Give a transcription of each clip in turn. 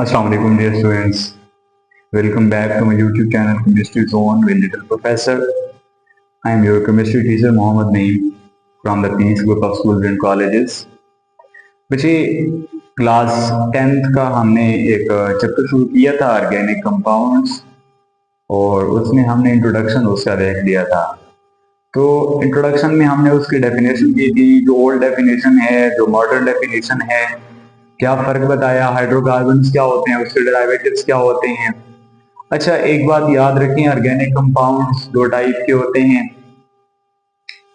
Assalamu alaikum dear students. Welcome back to my YouTube channel Chemistry Zone with Little Professor. I am your chemistry teacher Mohammed Naeem from the Peace Group of Schools and Colleges. बच्चे class 10th का हमने एक chapter शुरू किया था organic compounds और उसमें हमने इंट्रोडक्शन उसका देख लिया था। तो इंट्रोडक्शन में हमने उसकी डेफिनेशन की थी, जो ओल्ड डेफिनेशन है, जो मॉडर्न डेफिनेशन है, क्या फर्क बताया, हाइड्रोकार्बन्स क्या होते हैं, उसके डेरिवेटिव्स क्या होते हैं। अच्छा, एक बात याद रखें, ऑर्गेनिक कंपाउंड्स दो टाइप के होते हैं।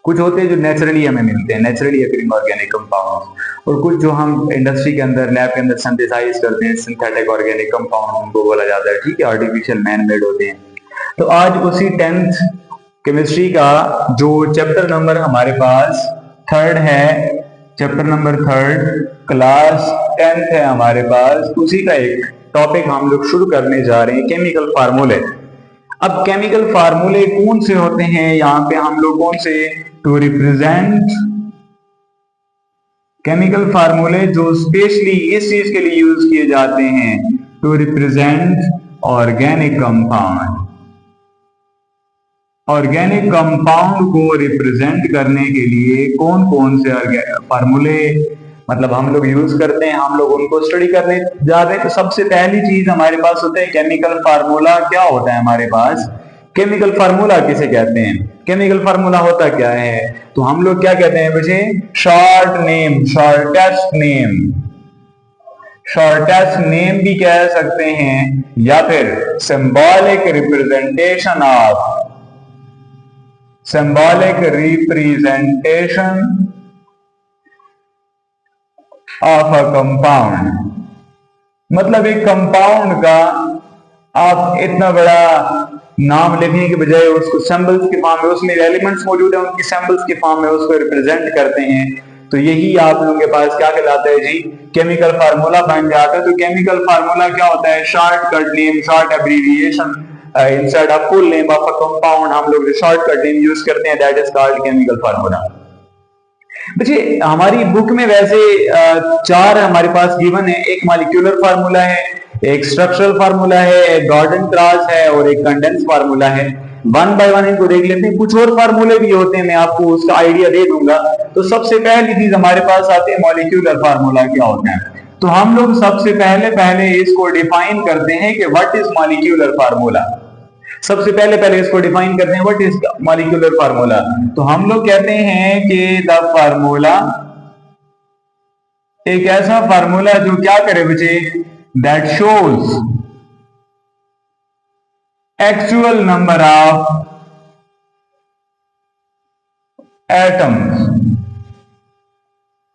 कुछ होते हैं जो नेचुरली हमें मिलते हैं, नेचुरली अकरिंग ऑर्गेनिक कंपाउंड्स, और कुछ जो हम इंडस्ट्री के अंदर, लैब के अंदर सिंथेसाइज करते हैं, सिंथेटिक ऑर्गेनिक कंपाउंड उनको बोला जाता है। ठीक है, आर्टिफिशियल मैन मेड होते हैं। तो आज उसी 10th केमिस्ट्री का जो चैप्टर नंबर हमारे पास 3rd है, chapter number 3rd class 10th है हमारे पास, उसी का एक टॉपिक हम लोग शुरू करने जा रहे हैं, केमिकल फार्मूले। अब केमिकल फार्मूले कौन से होते हैं, यहाँ पे हम लोग कौन से, टू रिप्रेजेंट केमिकल फार्मूले जो स्पेशली इस चीज के लिए यूज किए जाते हैं, to represent organic compound. Organic compound को रिप्रेजेंट करने के लिए कौन कौन से फार्मूले मतलब हम लोग यूज करते हैं, हम लोग उनको स्टडी करने जा रहे हैं। तो सबसे पहली चीज हमारे पास होता है केमिकल फार्मूला। क्या होता है हमारे पास केमिकल फार्मूला, किसे कहते हैं, केमिकल फार्मूला होता क्या है, तो हम लोग क्या कहते हैं बच्चे, short name, shortest name, shortest name भी कह सकते हैं, या फिर symbolic representation of, symbolic representation of a compound। मतलब एक कंपाउंड का आप इतना बड़ा नाम लिखने के बजाय उसको सिंबल्स के फॉर्म में, उसमें एलिमेंट्स मौजूद है उनकी सिंबल्स के फॉर्म में उसको रिप्रेजेंट करते हैं। तो यही आप लोगों के पास क्या कहलाता है जी, केमिकल फार्मूला बन जाता है। तो केमिकल फार्मूला क्या होता है, shortcut name, short abbreviation instead of full name of a compound, हम लोग शॉर्टकट नेम यूज करते हैं, that is called chemical formula. बच्चे हमारी बुक में वैसे 4 हमारे पास गिवन है, एक मॉलिक्यूलर फार्मूला है, एक स्ट्रक्चरल फार्मूला है, एक गॉर्डन क्रॉस है और एक कंडेंस फार्मूला है। वन बाय वन इनको देख लेते हैं। कुछ और फार्मूले भी होते हैं, मैं आपको उसका आइडिया दे दूंगा। तो सबसे पहली चीज हमारे पास आती है मॉलिक्यूलर फार्मूला। क्या होता है, तो हम लोग सबसे पहले इसको डिफाइन करते हैं कि व्हाट इज मॉलिक्यूलर फार्मूला। सबसे पहले इसको डिफाइन करते हैं, व्हाट इज मॉलिक्यूलर फार्मूला। तो हम लोग कहते हैं कि द फार्मूला, एक ऐसा फार्मूला जो क्या करे बच्चे, that shows actual number of atoms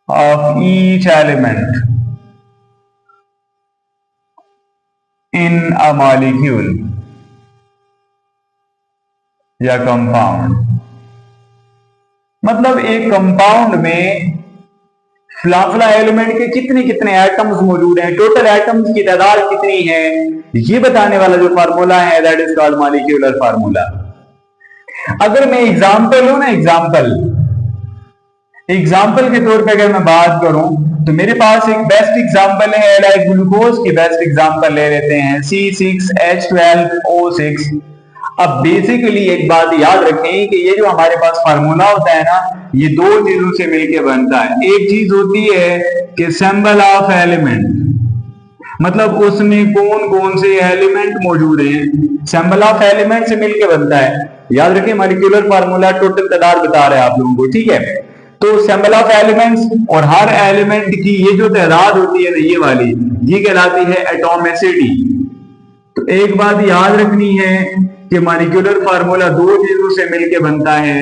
of each element in a molecule या कंपाउंड। मतलब एक कंपाउंड में फला एलिमेंट के कितने कितने एटम्स मौजूद हैं, टोटल एटम्स की तादाद कितनी है, ये बताने वाला जो फार्मूला है, that is called molecular formula. अगर मैं एग्जांपल लूं ना, एग्जांपल के तौर पे अगर मैं बात करूं, तो मेरे पास एक बेस्ट एग्जांपल है, लाइक ग्लूकोज की बेस्ट एग्जांपल ले लेते हैं, C6H12O6। अब बेसिकली एक बात याद रखें कि ये जो हमारे पास फार्मूला होता है ना, ये दो चीजों से मिलकर बनता है। एक चीज होती है कि सिंबल ऑफ एलिमेंट, मतलब उसमें कौन कौन से एलिमेंट मौजूद हैं, सिंबल ऑफ एलिमेंट से मिलकर बनता है। याद रखें, मॉलिक्यूलर फार्मूला टोटल तादाद बता रहा है आप लोगों को, ठीक है। तो सिंबल ऑफ एलिमेंट्स, और हर एलिमेंट की ये जो तादाद होती है ना, ये वाली, ये कहलाती है एटॉमिसिटी। तो एक बात याद रखनी है कि मॉलिक्यूलर फार्मूला दो चीजों से मिलकर बनता है।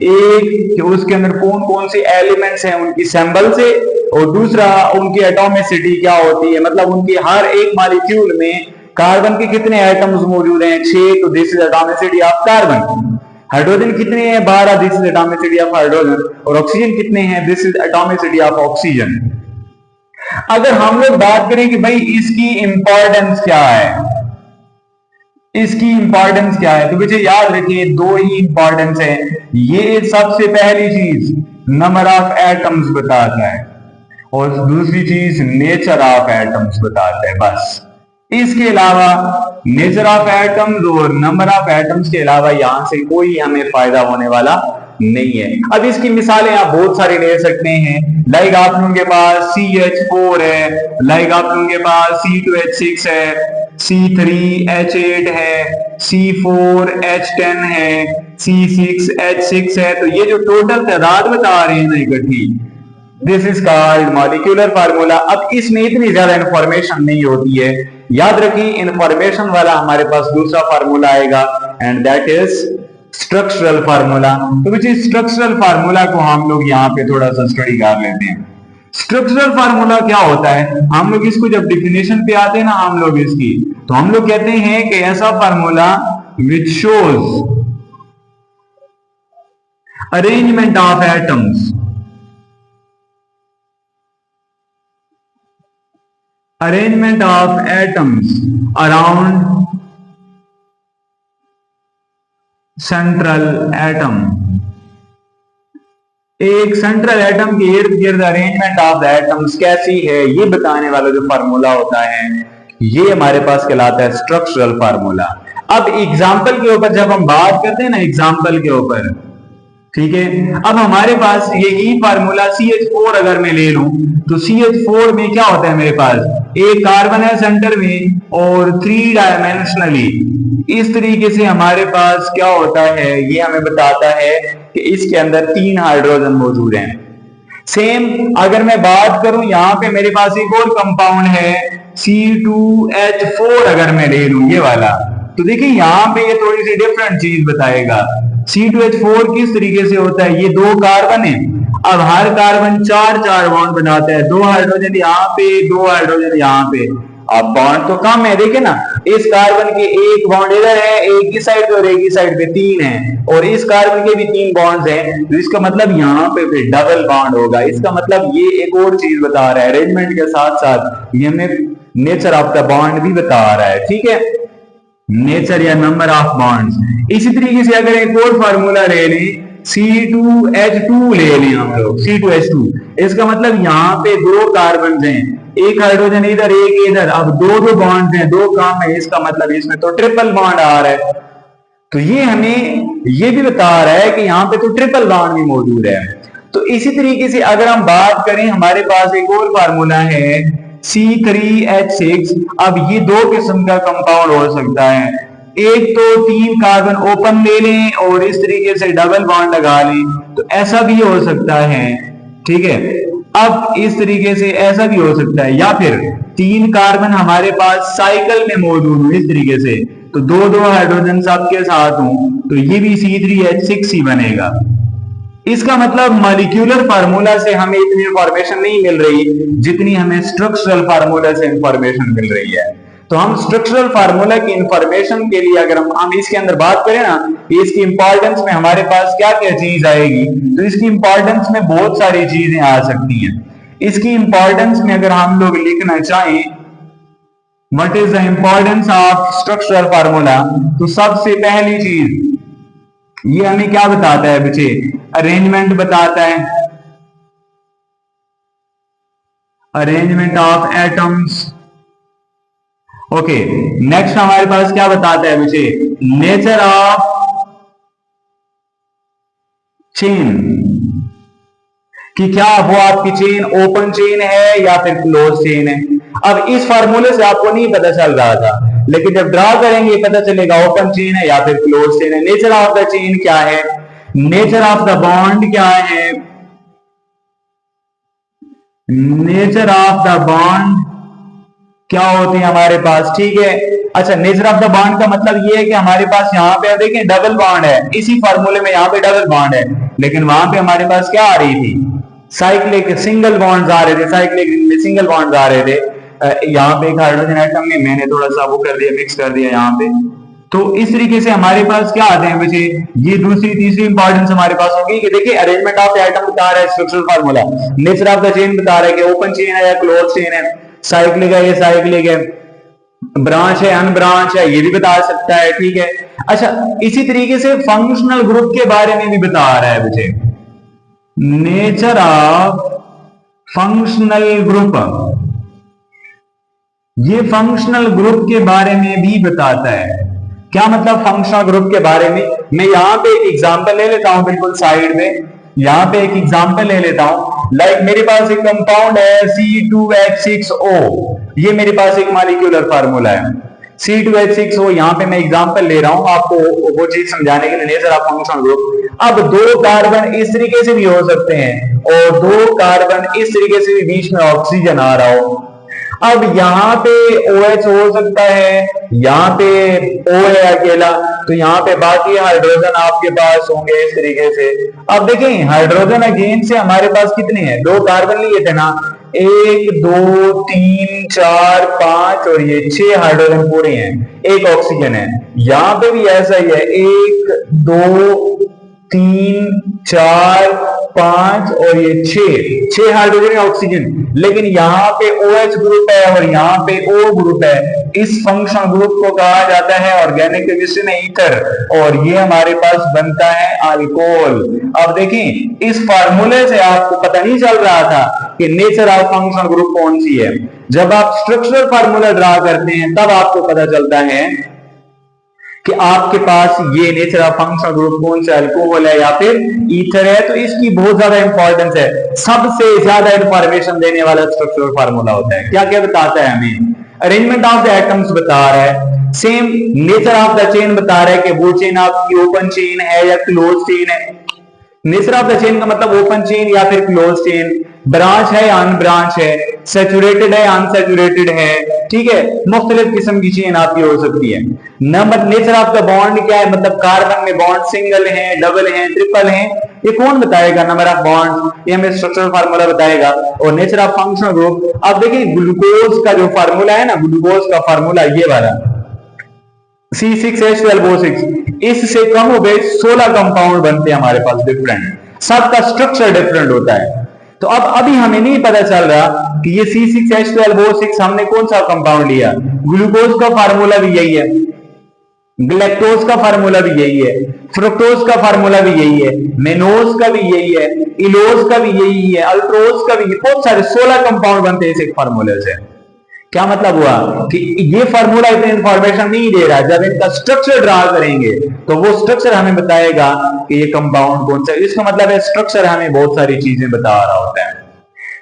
एक कि उसके अंदर कौन कौन से एलिमेंट्स हैं उनकी सिंबल से, और दूसरा उनकी एटॉमिसिटी क्या होती है, मतलब उनकी हर एक मॉलिक्यूल में कार्बन के कितने एटम्स मौजूद हैं, 6, तो this is atomicity of carbon. Hydrogen कितने हैं, 12, this is atomicity of hydrogen. और ऑक्सीजन कितने हैं, this is atomicity of oxygen. अगर हम लोग बात करें कि भाई इसकी इंपॉर्टेंस क्या है, इसकी इंपॉर्टेंस क्या है, तो मुझे याद रखिए दो ही इंपॉर्टेंस है। ये सबसे पहली चीज नंबर ऑफ एटम्स बताता है, और दूसरी चीज नेचर ऑफ एटम्स बताता है, बस। इसके अलावा नेचर ऑफ एटम्स और नंबर ऑफ एटम्स के अलावा यहां से कोई हमें फायदा होने वाला नहीं है। अब इसकी मिसालें आप बहुत सारी ले सकते हैं। लाइक आप लोगों के पास CH4 है, लाइक आप लोगों के पास C2H6 है, C3H8 है, C4H10 है, C6H6 है। तो ये जो टोटल तादाद बता रहे हैं ना इकट्ठी, this is called molecular formula. अब इसमें इतनी ज्यादा इंफॉर्मेशन नहीं होती है, याद रखिए इंफॉर्मेशन वाला हमारे पास दूसरा फार्मूला आएगा and that is structural formula. तो बच्चे स्ट्रक्चरल फार्मूला को हम लोग यहाँ पे थोड़ा सा स्टडी कर लेते हैं। स्ट्रक्चरल फार्मूला क्या होता है, हम लोग इसको जब डिफिनेशन पे आते हैं ना हम लोग इसकी, तो हम लोग कहते हैं कि ऐसा formula which shows arrangement of atoms around central atom. एक सेंट्रल एटम के इर्द गिर्द अरेंजमेंट ऑफ द एटम्स कैसी है ये बताने वाला जो फार्मूला होता है ये हमारे पास कहलाता है स्ट्रक्चरल फार्मूला। अब एग्जाम्पल के ऊपर जब हम बात करते हैं ना, एग्जाम्पल के ऊपर, ठीक है, अब हमारे पास ये फार्मूला CH4 अगर मैं ले लूं तो CH4 में क्या होता है, मेरे पास एक कार्बन है सेंटर में और 3 डायमेंशनली इस तरीके से हमारे पास क्या होता है, ये हमें बताता है कि इसके अंदर 3 हाइड्रोजन मौजूद हैं। सेम अगर मैं बात करूं यहाँ पे मेरे पास एक और कंपाउंड है C2H4 अगर मैं ले लूं ये वाला, तो देखिए यहाँ पे ये थोड़ी सी डिफरेंट चीज बताएगा। C2H4 किस तरीके से होता है, ये 2 कार्बन है, अब हर कार्बन 4 बॉन्ड बनाता है, 2 हाइड्रोजन यहाँ पे, 2 हाइड्रोजन यहाँ पे। अब बॉन्ड तो कम है, देखे ना, इस कार्बन के एक बॉन्ड इधर है, एक इस साइड पे और एक इस साइड पे 3 है, और इस कार्बन के भी 3 बॉन्ड्स हैं, तो इसका मतलब यहाँ पे फिर डबल बॉन्ड होगा। इसका मतलब ये एक और चीज बता रहा है, अरेंजमेंट के साथ साथ ये हमें नेचर ऑफ द बॉन्ड भी बता रहा है, ठीक है, नेचर या नंबर ऑफ बॉन्ड्स। इसी तरीके से अगर एक और फार्मूला ले लें, C2H2 ले लें हम लोग, C2H2, इसका मतलब यहाँ पे 2 कार्बन हैं, एक हाइड्रोजन इधर एक इधर, अब 2 बॉन्ड हैं, 2 काम है, इसका मतलब इसमें तो ट्रिपल बॉन्ड आ रहा है। तो ये हमें ये भी बता रहा है कि यहाँ पे तो ट्रिपल बॉन्ड भी मौजूद है। तो इसी तरीके से अगर हम बात करें, हमारे पास एक और फार्मूला है C3H6। अब ये 2 किस्म का कंपाउंड हो सकता है, एक तो 3 कार्बन ओपन ले लें और इस तरीके से डबल बॉन्ड लगा लें, तो ऐसा भी हो सकता है, ठीक है। अब इस तरीके से ऐसा भी हो सकता है, या फिर 3 कार्बन हमारे पास साइकिल में मौजूद हो इस तरीके से, तो 2 हाइड्रोजन सबके साथ हो, तो ये भी C3H6 ही बनेगा। इसका मतलब मॉलिक्यूलर फार्मूला से हमें इतनी इंफॉर्मेशन नहीं मिल रही जितनी हमें स्ट्रक्चरल फार्मूला से इंफॉर्मेशन मिल रही है। तो हम स्ट्रक्चरल फार्मूला की इंफॉर्मेशन के लिए अगर हम इसके अंदर बात करें ना, इसकी इंपॉर्टेंस में हमारे पास क्या क्या चीज आएगी, तो इसकी इंपॉर्टेंस में बहुत सारी चीजें आ सकती हैं। इसकी इंपॉर्टेंस में अगर हम लोग लिखना चाहें what is the importance of structural formula, तो सबसे पहली चीज ये हमें क्या बताता है बच्चे, अरेंजमेंट बताता है, arrangement of atoms. Okay, next हमारे पास क्या बताता है बच्चे, नेचर ऑफ चेन, कि क्या वो आपकी चेन ओपन चेन है या फिर क्लोज चेन है। अब इस फार्मूले से आपको नहीं पता चल रहा था, लेकिन जब ड्रा करेंगे पता चलेगा ओपन चेन है या फिर क्लोज चेन है। नेचर ऑफ द चेन क्या है, नेचर ऑफ द बॉन्ड क्या है, नेचर ऑफ द बॉन्ड क्या होते हैं हमारे पास, ठीक है। अच्छा, नेचर ऑफ द बॉन्ड का मतलब ये है कि हमारे पास यहाँ पे देखें डबल बॉन्ड है, इसी फार्मूले में यहाँ पे डबल बॉन्ड है, लेकिन वहां पे हमारे पास क्या आ रही थी, साइक्लिक सिंगल बॉन्ड्स आ रहे थे, साइक्लिक सिंगल बॉन्ड्स आ रहे थे। यहाँ पे एक हाइड्रोजन एटम में मैंने थोड़ा सा वो कर दिया, मिक्स कर दिया यहाँ पे। तो इस तरीके से हमारे पास क्या आते हैं बच्चे, ये दूसरी तीसरी इंपॉर्टेंस हमारे पास होगी कि देखिए अरेंजमेंट ऑफ एटम बता रहा है structural formula, nature of the chain बता रहा है कि ओपन चेन है या क्लोज चेन है, साइक्लिक है या साइक्लिक है, ब्रांच है अनब्रांच है, ये भी बता सकता है, ठीक है। अच्छा, इसी तरीके से फंक्शनल ग्रुप के बारे में भी बता रहा है बच्चे, नेचर ऑफ फंक्शनल ग्रुप, ये फंक्शनल ग्रुप के बारे में भी बताता है। क्या मतलब फंक्शनल ग्रुप के बारे में? मैं यहां पे एक एग्जांपल ले लेता हूं, बिल्कुल साइड में यहां पे एक एग्जांपल ले लेता हूं। लाइक मेरे पास एक कंपाउंड है C2H6O, ये मेरे पास एक मॉलिक्यूलर फार्मूला है C2H6O। यहां पे मैं एग्जांपल ले रहा हूं आपको वो चीज समझाने के लिए, नेचर ऑफ फंक्शनल ग्रुप। अब दो कार्बन इस तरीके से भी हो सकते हैं और दो कार्बन इस तरीके से भी बीच में ऑक्सीजन आ रहा हो। अब यहाँ पे OH हो सकता है, यहाँ पे O है अकेला, तो यहाँ पे बाकी हाइड्रोजन आपके पास होंगे इस तरीके से। अब देखें हाइड्रोजन अगेन से हमारे पास कितने हैं, दो कार्बन लिए थे ना, 1 2 3 4 5 और ये 6 हाइड्रोजन पूरे हैं, एक ऑक्सीजन है। यहाँ पे भी ऐसा ही है, 1 2 3 4 5 और ये 6 हाइड्रोजन ऑक्सीजन। लेकिन यहाँ पे OH ग्रुप है और यहाँ पे O ग्रुप है। इस फंक्शनल ग्रुप को कहा जाता है ऑर्गेनिक केमिस्ट्री में ईथर, और ये हमारे पास बनता है अल्कोहल। अब देखें इस फार्मूले से आपको पता नहीं चल रहा था कि नेचर ऑफ फंक्शनल ग्रुप कौन सी है। जब आप स्ट्रक्चरल फार्मूला ड्रा करते हैं तब आपको पता चलता है कि आपके पास ये नेचर ऑफ फंक्शनल ग्रुप कौन सा अल्कोहल है या फिर ईथर है। तो इसकी बहुत ज्यादा इंपॉर्टेंस है, सबसे ज्यादा इंफॉर्मेशन देने वाला स्ट्रक्चरल फार्मूला होता है। क्या क्या बताता है हमें? अरेंजमेंट ऑफ द एटम्स बता रहा है, same nature of the chain बता रहा है कि वो चेन आपकी ओपन चेन है या क्लोज चेन है। नेचर ऑफ द चेन का मतलब ओपन चेन या फिर क्लोज चेन, ब्रांच है या अनब्रांच है, सैचुरेटेड है या अनसैचुरेटेड है, ठीक है, मुख्तलिफ किस्म की चेन आपकी हो सकती है। Number nature of the bond क्या है, मतलब कार्बन में बॉन्ड सिंगल है, डबल है, ट्रिपल है, ये कौन बताएगा? नंबर ऑफ बॉन्ड ये हमें स्ट्रक्चरल फार्मूला बताएगा। और नेचर ऑफ फंक्शनल ग्रुप, अब देखिए ग्लूकोज का जो फार्मूला है ना, ग्लूकोज का फार्मूला ये वाला C6H12O6, इससे कम हो गए 16 कंपाउंड बनते हैं हमारे पास डिफरेंट, सबका स्ट्रक्चर डिफरेंट होता है। तो अब अभी हमें नहीं पता चल रहा कि ये C6H12O6 हमने कौन सा कंपाउंड लिया। ग्लूकोज का फार्मूला भी यही है, ग्लैक्टोज का फार्मूला भी यही है, फ्रुक्टोज का फार्मूला भी यही है, मेनोज का भी यही है, इलोज का भी यही है, अल्ट्रोज का भी, बहुत सारे 16 कंपाउंड बनते हैं इस एक फार्मूले से। क्या मतलब हुआ कि ये फार्मूला इतनी इंफॉर्मेशन नहीं दे रहा, जब इनका स्ट्रक्चर ड्रा करेंगे तो वो स्ट्रक्चर हमें बताएगा कि ये कंपाउंड कौन सा। इसका मतलब है स्ट्रक्चर हमें बहुत सारी चीजें बता रहा होता है।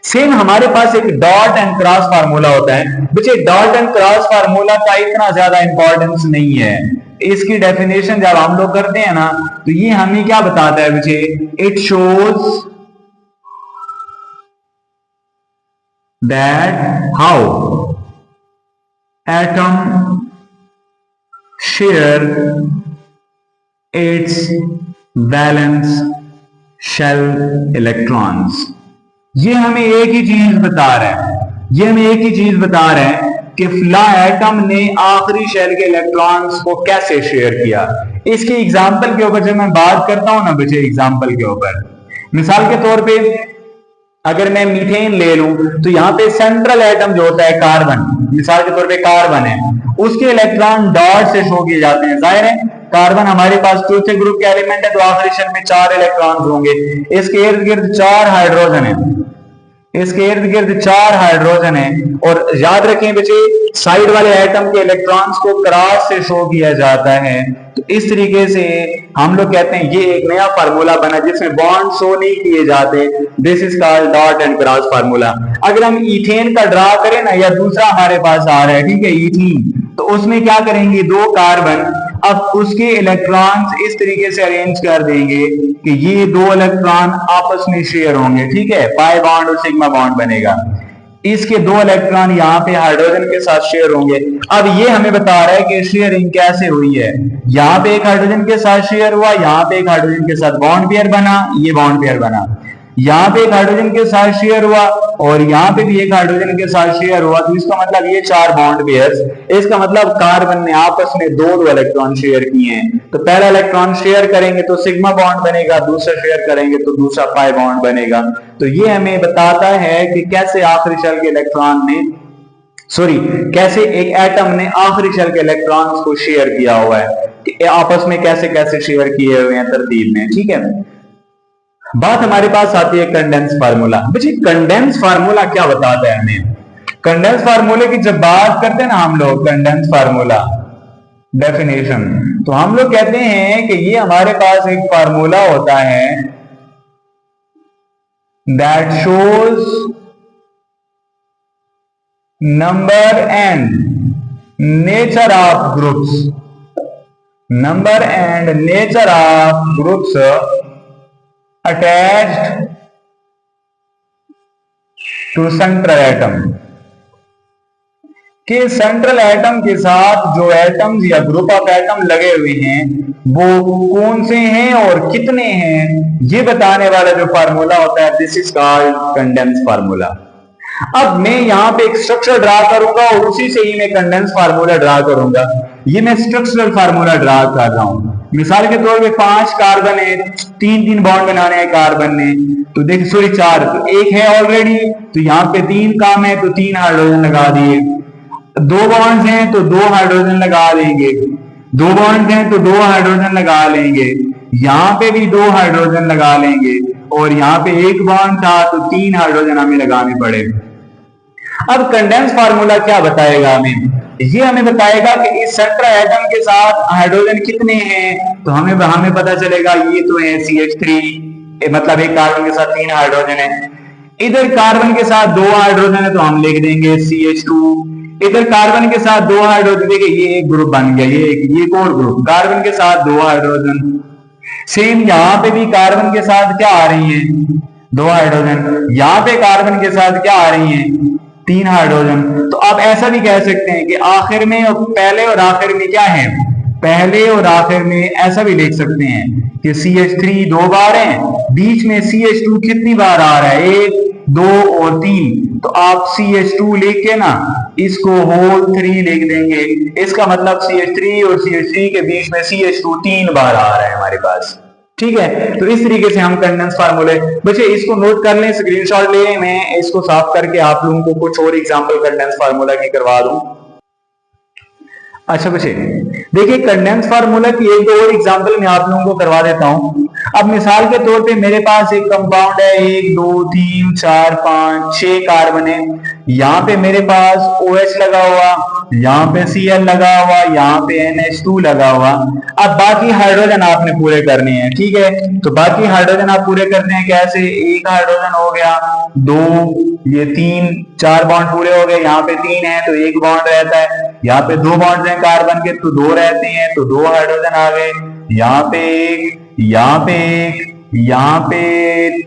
सेम हमारे पास एक डॉट एंड क्रॉस फार्मूला होता है, बच्चे डॉट एंड क्रॉस फार्मूला का इतना ज्यादा इंपॉर्टेंस नहीं है। इसकी डेफिनेशन जब हम लोग करते हैं ना तो ये हमें क्या बताता है बच्चे, it shows that how atom share its valence shell electrons। ये हमें एक ही चीज बता रहा है, ये हमें एक ही चीज बता रहा है कि फ्ला एटम ने आखिरी शेल के इलेक्ट्रॉन्स को कैसे शेयर किया। इसके एग्जाम्पल के ऊपर जब मैं बात करता हूं ना बच्चे, एग्जाम्पल के ऊपर मिसाल के तौर पे अगर मैं मीथेन ले लूं तो यहाँ पे सेंट्रल एटम जो होता है कार्बन, मिसाल के तौर पे कार्बन है, उसके इलेक्ट्रॉन डॉट से शो किए जाते हैं। जाहिर है कार्बन हमारे पास चौथे ग्रुप के एलिमेंट है तो आखिरी शेल में 4 इलेक्ट्रॉन होंगे। इसके इर्द गिर्द 4 हाइड्रोजन है, इसके इर्द गिर्द 4 हाइड्रोजन है। और याद रखें बच्चे साइड वाले एटम के इलेक्ट्रॉन्स को क्रॉस से शो किया जाता है। तो इस तरीके से हम लोग कहते हैं ये एक नया फार्मूला बना जिसमें बॉन्ड शो नहीं किए जाते, this is called dot and cross formula. अगर हम इथेन का ड्रा करें ना, या दूसरा हमारे पास आ रहा है, ठीक है, इथीन, तो उसमें क्या करेंगे, 2 कार्बन, अब उसके इलेक्ट्रॉन्स इस तरीके से अरेंज कर देंगे कि ये 2 इलेक्ट्रॉन आपस में शेयर होंगे, ठीक है, पाई बॉन्ड और सिग्मा बॉन्ड बनेगा। इसके 2 इलेक्ट्रॉन यहाँ पे हाइड्रोजन के साथ शेयर होंगे। अब ये हमें बता रहा है कि शेयरिंग कैसे हुई है। यहाँ पे एक हाइड्रोजन के साथ शेयर हुआ, यहाँ पे एक हाइड्रोजन के साथ बॉन्ड पेयर बना, ये बॉन्ड पेयर बना, यहाँ पे एक हाइड्रोजन के साथ शेयर हुआ और यहाँ पे भी एक हाइड्रोजन के साथ शेयर हुआ। तो इसका मतलब ये 4 बॉन्ड पेयर्स, इसका मतलब कार्बन ने आपस में 2 इलेक्ट्रॉन शेयर किए हैं। तो पहला इलेक्ट्रॉन शेयर करेंगे तो सिग्मा बॉन्ड बनेगा, दूसरा शेयर करेंगे तो दूसरा पाई बॉन्ड बनेगा। तो ये हमें बताता है कि कैसे आखिरी शेल के इलेक्ट्रॉन ने कैसे एक एटम ने आखिरी शेल के इलेक्ट्रॉन्स को शेयर किया हुआ है, आपस में कैसे कैसे शेयर किए हुए हैं तरतीब में, ठीक है। बात हमारे पास आती है कंडेंस फार्मूला। बच्चे कंडेंस फार्मूला क्या बताता है हमें? कंडेंस फार्मूले की जब बात करते हैं ना हम लोग, कंडेंस फार्मूला डेफिनेशन, तो हम लोग कहते हैं कि ये हमारे पास एक फार्मूला होता है that shows number and nature of groups, number and nature of groups attached to central atom, कि सेंट्रल एटम के साथ जो एटम्स या ग्रुप ऑफ एटम लगे हुए हैं वो कौन से हैं और कितने हैं, ये बताने वाला जो फार्मूला होता है, this is called condense formula. अब मैं यहां पे एक स्ट्रक्चर ड्रा करूंगा और उसी से ही मैं कंडेंस फार्मूला ड्रा करूंगा। ये मैं स्ट्रक्चरल फार्मूला ड्रा कर रहा हूं। मिसाल के तौर पे 5 कार्बन है, 3 बॉन्ड बनाने हैं कार्बन ने, तो देखिए सॉरी 4, तो एक है ऑलरेडी, तो यहाँ पे 3 काम है, तो 3 हाइड्रोजन लगा दिए। 2 बॉन्ड्स हैं तो 2 हाइड्रोजन लगा देंगे, 2 बॉन्ड्स हैं तो 2 हाइड्रोजन लगा लेंगे, यहाँ पे भी 2 हाइड्रोजन लगा लेंगे, और यहाँ पे 1 बॉन्ड था तो 3 हाइड्रोजन हमें लगाने पड़े। अब कंडेंस फार्मूला क्या बताएगा हमें? ये हमें बताएगा कि इस सेंट्रल एटम के साथ हाइड्रोजन कितने हैं, तो हमें पता चलेगा ये तो है CH3, मतलब एक कार्बन के साथ 3 हाइड्रोजन है। इधर कार्बन के साथ 2 हाइड्रोजन है तो हम लिख देंगे CH2। इधर कार्बन के साथ 2 हाइड्रोजन, देखिए ये एक ग्रुप बन गया, ये एक और ग्रुप, कार्बन के साथ 2 हाइड्रोजन। सेम यहाँ पे भी कार्बन के साथ क्या आ रही है, 2 हाइड्रोजन, यहाँ पे कार्बन के साथ क्या आ रही है, 3 हाइड्रोजन। तो आप ऐसा भी कह सकते हैं कि आखिर में और पहले और आखिर में क्या है, पहले और आखिर में ऐसा भी लिख सकते हैं कि CH3 2 बार है, बीच में CH2 कितनी बार आ रहा है, 1 2 और 3, तो आप CH2 लिख के ना इसको होल 3 लिख देंगे। इसका मतलब CH3 और CH3 के बीच में CH2 3 बार आ रहा है हमारे पास। ठीक है, तो इस तरीके से हम कंडेंस फार्मूले, बच्चे इसको नोट कर लें, स्क्रीनशॉट ले, मैं इसको साफ करके आप लोगों को कुछ और एग्जांपल कंडेंस फार्मूला की करवा दूं। अच्छा बच्चे देखिए, कंडेंस फार्मूला की एक और एग्जांपल मैं आप लोगों को करवा देता हूं। अब मिसाल के तौर पे मेरे पास एक कंपाउंड है, 1 2 3 4 5 6 कार्बन है, यहाँ पे मेरे पास OH लगा हुआ, यहाँ पे Cl लगा हुआ, यहाँ पे NH2 लगा हुआ। अब बाकी हाइड्रोजन आपने पूरे करने हैं, ठीक है, तो बाकी हाइड्रोजन आप पूरे करते हैं कैसे, 1 हाइड्रोजन हो गया, 2 ये 3 4 बॉन्ड पूरे हो गए, यहाँ पे 3 है तो 1 बॉन्ड रहता है, यहाँ पे 2 बॉन्ड हैं कार्बन के तो 2 रहते हैं तो 2 हाइड्रोजन आ गए, यहाँ पे 1, यहाँ पे 1, यहाँ पे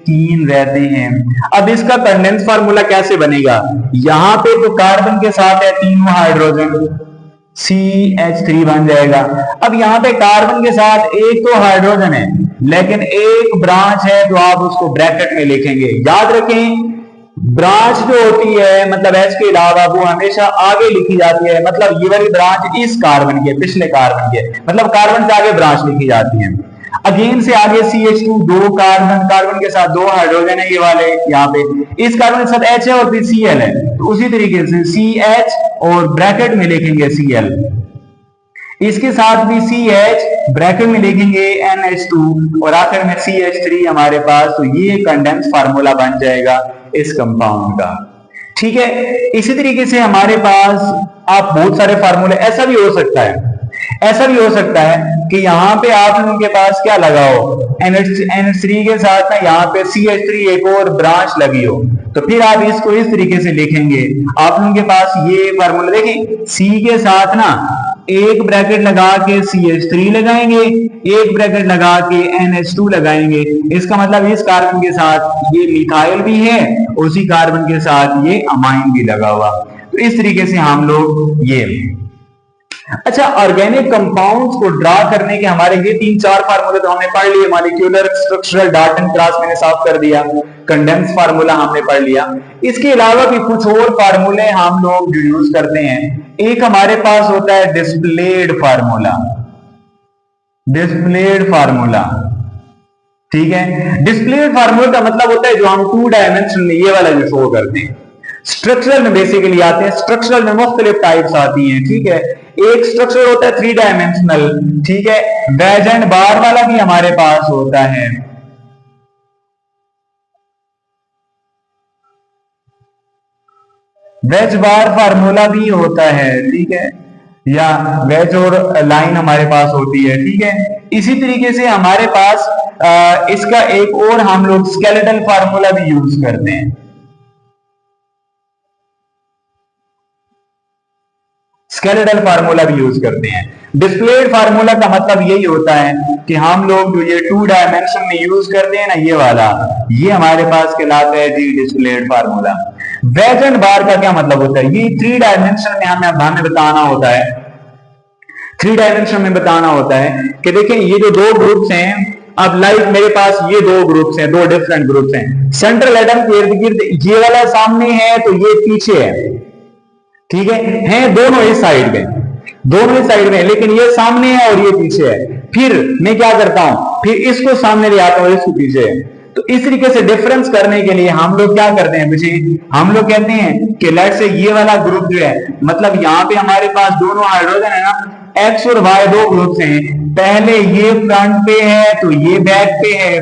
3 रहते हैं। अब इसका कंडेंस फार्मूला कैसे बनेगा, यहाँ पे तो कार्बन के साथ है 3 हाइड्रोजन, CH3 बन जाएगा। अब यहाँ पे कार्बन के साथ एक तो हाइड्रोजन है लेकिन एक ब्रांच है, तो आप उसको ब्रैकेट में लिखेंगे। याद रखें ब्रांच जो होती है मतलब एच के अलावा वो हमेशा आगे लिखी जाती है, मतलब ये वाली ब्रांच इस कार्बन के पिछले कार्बन के, मतलब कार्बन से आगे ब्रांच लिखी जाती है। अगेन से आगे CH2 2 कार्बन, कार्बन के साथ 2 हाइड्रोजन है ये वाले, यहाँ पे इस कार्बन के साथ H है और फिर Cl है, तो उसी तरीके से CH और ब्रैकेट में लिखेंगे Cl, इसके साथ भी CH ब्रैकेट में लिखेंगे NH2 और आखिर में CH3 हमारे पास, तो ये कंडेंस फार्मूला बन जाएगा इस कंपाउंड का। ठीक है, इसी तरीके से हमारे पास आप बहुत सारे फार्मूले, ऐसा भी हो सकता है, ऐसा भी हो सकता है कि यहाँ पे आप लोगों के पास क्या लगा हो, NH3 के साथ ना यहाँ पे CH3 एक और ब्रांच लगी हो, तो फिर आप इसको इस तरीके से लिखेंगे। आप लोगों के पास ये फार्मूला देखिए, C के साथ ना एक ब्रैकेट लगा के CH3 लगाएंगे, एक ब्रैकेट लगा के NH2 लगाएंगे, इसका मतलब इस कार्बन के साथ ये मिथाइल भी है, उसी कार्बन के साथ ये अमाइन भी लगा हुआ, तो इस तरीके से हम लोग ये। अच्छा, ऑर्गेनिक कंपाउंड्स को ड्रा करने के हमारे ये 3-4 फार्मूले तो हमने पढ़ लिए, मॉलिक्यूलर स्ट्रक्चरल डाल्टन क्लास मैंने साफ कर दिया, कंडेंस फार्मूला हमने पढ़ लिया। इसके अलावा भी कुछ और फार्मूले हम लोग यूज करते हैं। एक हमारे पास होता है डिस्प्लेड फार्मूला, डिस्प्लेड फार्मूला, ठीक है। डिस्प्लेड फार्मूला का मतलब होता है जो हम 2 डायमेंशन में ये वाला जो शो करते हैं। स्ट्रक्चरल में बेसिकली आते हैं, स्ट्रक्चरल में मुख्तलिफ टाइप्स आती हैं, ठीक है। एक स्ट्रक्चर होता है 3 डायमेंशनल, ठीक है, वेज एंड बार वाला भी हमारे पास होता है। वेज बार फार्मूला भी होता है, ठीक है, या वेज और लाइन हमारे पास होती है, ठीक है। इसी तरीके से हमारे पास इसका एक और हम लोग स्केलेटल फार्मूला भी यूज करते हैं। स्केलेटल फार्मूला भी यूज करते हैं। डिस्प्लेड फार्मूला का मतलब यही होता है कि हम लोग जो ये 2 डायमेंशन में यूज करते हैं ना, ये वाला, ये हमारे पास कहलाता है जी डिस्प्लेड फार्मूला। वेज एंड बार का क्या मतलब होता है? ये 3 डायमेंशन में हमें बताना होता है, 3 डायमेंशन में बताना होता है कि देखें ये जो दो ग्रुप्स हैं, अब लाइक मेरे पास ये दो ग्रुप्स हैं, दो डिफरेंट ग्रुप्स हैं, सेंट्रल एटम के इर्द गिर्द ये वाला सामने है तो ये पीछे है, ठीक है दोनों इस साइड में, दोनों इस साइड में, लेकिन ये सामने है और ये पीछे है। फिर मैं क्या करता हूं, फिर इसको सामने ले आता हूं, इसको पीछे है। तो इस तरीके से डिफरेंस करने के लिए हम लोग क्या करते हैं बच्चे, हम लोग कहते हैं कि लेट से ये वाला ग्रुप जो है, मतलब यहां पे हमारे पास दोनों हाइड्रोजन है ना, एक्स और वाई दो ग्रुप्स हैं, पहले ये फ्रंट पे है तो ये बैक पे है,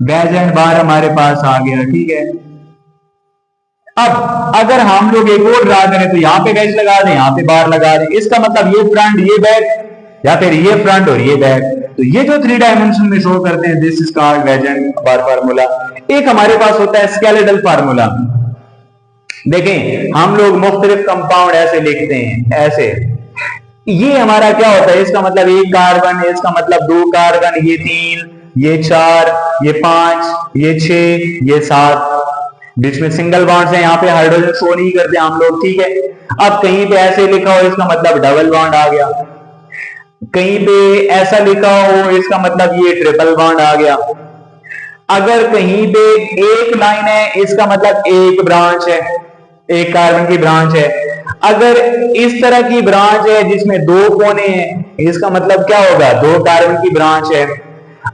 वेज एंड बार हमारे पास आ गया, ठीक है। अब अगर हम लोग एक और ड्रा करें तो यहां पे वेज लगा दें, यहां पे बार लगा दें, इसका मतलब ये फ्रंट ये बैक, या फिर ये फ्रंट और ये बैक। तो ये जो 3 डायमेंशन में शो करते हैं, this is called wedge and bar formula. एक हमारे पास होता है स्केलेटल फार्मूला। देखें हम लोग मुख्तलिफ कंपाउंड ऐसे लिखते हैं, ऐसे, ये हमारा क्या होता है, इसका मतलब 1 कार्बन, इसका मतलब 2 कार्बन, ये 3, ये 4, ये 5, ये 6, ये 7, बीच में सिंगल बॉन्ड है, यहाँ पे हाइड्रोजन शो नहीं करते हम लोग, ठीक है। अब कहीं पे ऐसे लिखा हो इसका मतलब डबल बॉन्ड आ गया, कहीं पे ऐसा लिखा हो इसका मतलब ये ट्रिपल बॉन्ड आ गया। अगर कहीं पे एक लाइन है इसका मतलब एक ब्रांच है, एक कार्बन की ब्रांच है। अगर इस तरह की ब्रांच है जिसमें 2 कोने हैं, इसका मतलब क्या होगा, 2 कार्बन की ब्रांच है।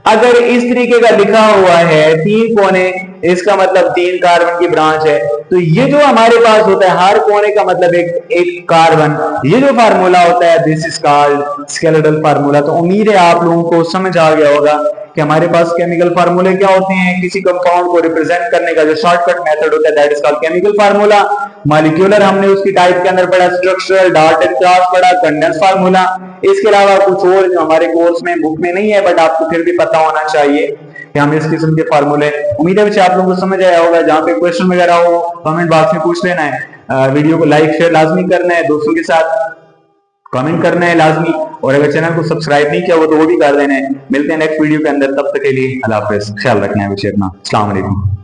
अगर इस तरीके का लिखा हुआ है 3 कोने, इसका मतलब 3 कार्बन की ब्रांच है। तो ये जो हमारे पास होता है हर कोने का मतलब एक कार्बन, ये जो फार्मूला होता है this is called skeletal formula. तो उम्मीद है आप लोगों को समझ आ गया होगा कि हमारे पास केमिकल फार्मूले क्या होते हैं, किसी कंपाउंड को रिप्रेजेंट करने का जो शॉर्टकट मेथड होता है that is called chemical formula. Molecular हमने उसकी टाइप के अंदर पढ़ा, स्ट्रक्चरल, डाल्टन क्रॉस पढ़ा, कंडेंस फार्मूला। इसके अलावा कुछ और जो हमारे कोर्स में बुक में नहीं है बट आपको फिर भी पता होना चाहिए कि हम इस किस्म के फार्मूले। उम्मीद है आप लोगों को समझ आया होगा। जहां पे क्वेश्चन वगैरह हो कमेंट बॉक्स में पूछ लेना है। वीडियो को लाइक शेयर लाजमी करना है, दोस्तों के साथ कमेंट करना है लाजमी, और अगर चैनल को सब्सक्राइब नहीं किया हो तो वो भी कर देना है। मिलते हैं नेक्स्ट वीडियो के अंदर, तब तक के लिए अल्लाह हाफिज़, ख्याल रखना है बच्चे अपना। अस्सलाम वालेकुम।